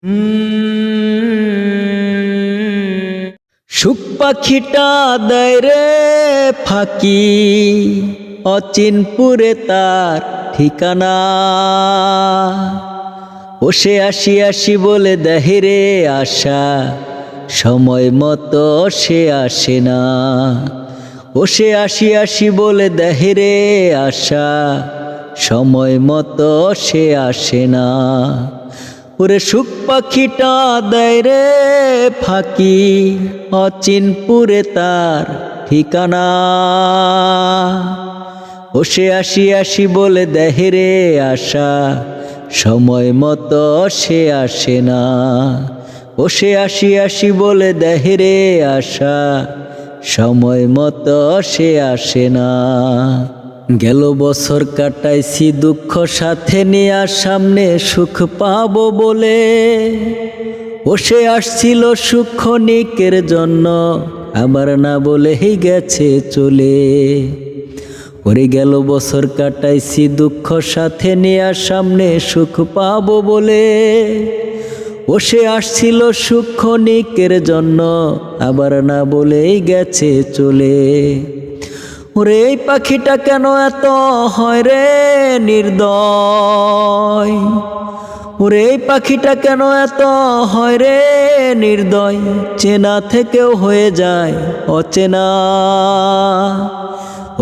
সুখ পাখিটা দেয় রে ফাঁকি, অচিনপুরে তার ঠিকানা। ও সে আসি আসি বলে দেহে রে আশা, সময় মতো সে আসে না। ও সে আসি আসি বলে দেহে রে আশা, সময় মতো সে আসে না। ওরে সুখ পাখিটা দেয় রে ফাঁকি, অচিনপুরে তার ঠিকানা। ও সে আসি আসি বলে দেহে রে আশা, সময় মতো সে আসে না। ও সে আসি আসি বলে দেহে রে আশা, সময় মতো সে আসে না। গেল বছর কাটাইছি দুঃখ সাথে নিয়া, সামনে সুখ পাবো বলে। ও সে আসছিল সুখ ক্ষণিকের জন্য, আবার না বলেই গেছে চলে। ওরে গেল বছর কাটাইছি দুঃখ সাথে নিয়া, সামনে সুখ পাবো বলে। ও সে আসছিল সুখ ক্ষণিকের জন্য, আবার না বলেই গেছে চলে। ওরে এই পাখিটা কেন এত হয় রে নির্দয়, ওরে এই পাখিটা কেন এত হয় রে নির্দয়, চেনা থেকেও হয়ে যায় অচেনা।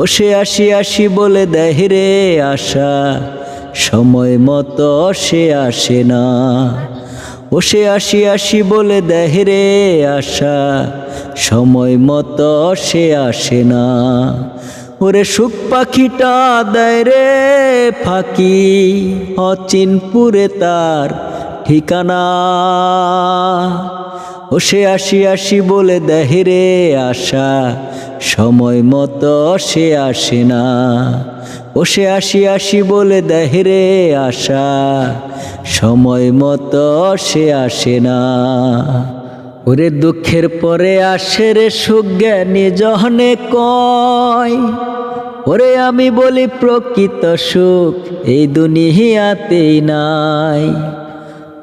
ও সে আসি আসি বলে দেহে রে আশা, সময় মতো সে আসে না। ও সে আসি আসি বলে দেহে রে আশা, সময় মতো সে আসে না। ওরে সুখ পাখিটা দেয় রে ফাঁকি, অচিনপুরে তার ঠিকানা। ও সে আসি আসি বলে দেহে রে আশা, সময় মতো সে আসে না। ও সে আসি আসি বলে দেহে রে আশা, সময় মতো সে আসে না। ওরে দুঃখের পরে আসে রে সুখ, জ্ঞানী জহনে কয়। ওরে আমি বলি প্রকৃত সুখ এই দুনিয়াতেই নাই।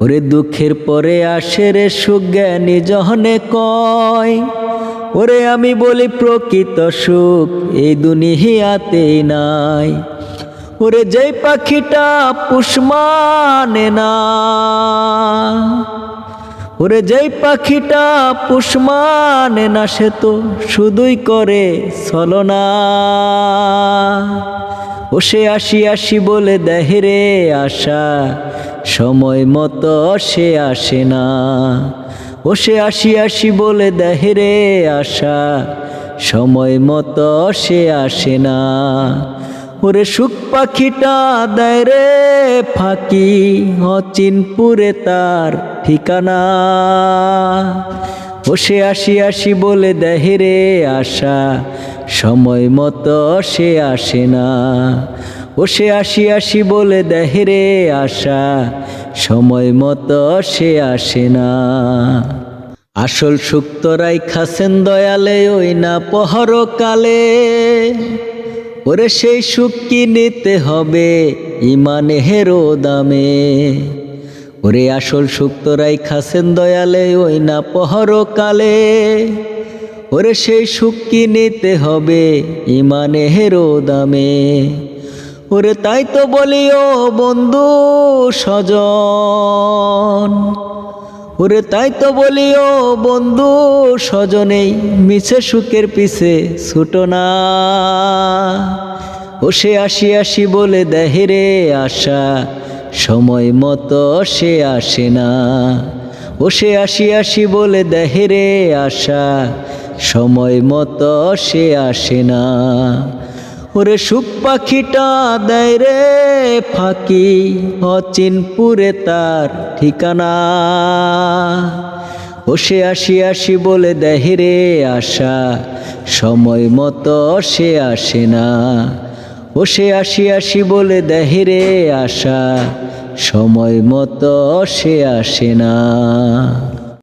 ওরে দুঃখের পরে আসে রে সুখ, জ্ঞানী জহনে কয়। ওরে আমি বলি প্রকৃত সুখ এই দুনিয়াতেই নাই। ওরে যেই পাখিটা পুষ মানে না, ওরে যেই পাখিটা পুষ মানে না, সে তো শুধুই করে ছলনা। ও সে আসি আসি বলে দেহে রে আশা, সময় মতো সে আসে না। ও সে আসি আসি বলে দেহে রে আশা, সময় মতো সে আসে না। ওরে সুখ পাখিটা দেয় রে ফাঁকি, অচিনপুরে তার ঠিকানা। ও সে আসি আসি বলে দেহে রে আশা, সময় মতো সে আসে না। ও সে আসি আসি বলে দেহে রে আশা, সময় মতো সে আসে না। আসল সুখ তোরাই খাসেন দয়ালে, ওই না পহরকালে। ওরে সেই সুখ কি নিতে হবে ইমানেরও দামে। ওরে আসল সুখ তোরাই খাসেন দয়ালে, ওই না পহরকালে। ওরে সেই সুখ কি নিতে হবে ইমানেরও দামে। ওরে তাই তো বলি ও বন্ধু স্বজন, ওরে তাই তো বলি ও বন্ধু স্বজনেই মিছে সুখের পিছে ছুটো না। ও সে আসি আসি বলে দেহে রে আশা, সময় মতো সে আসে না। ও সে আসি আসি বলে দেহে রে আশা, সময় মতো সে আসে না। ওরে সুখ পাখিটা দেয় রে ফাঁকি, অচিনপুরে তার ঠিকানা। ও সে আসি আসি বলে দেহে রে আশা, সময় মতো সে আসে না। ও সে আসি আসি বলে দেহে রে আশা, সময় মতো সে আসে না।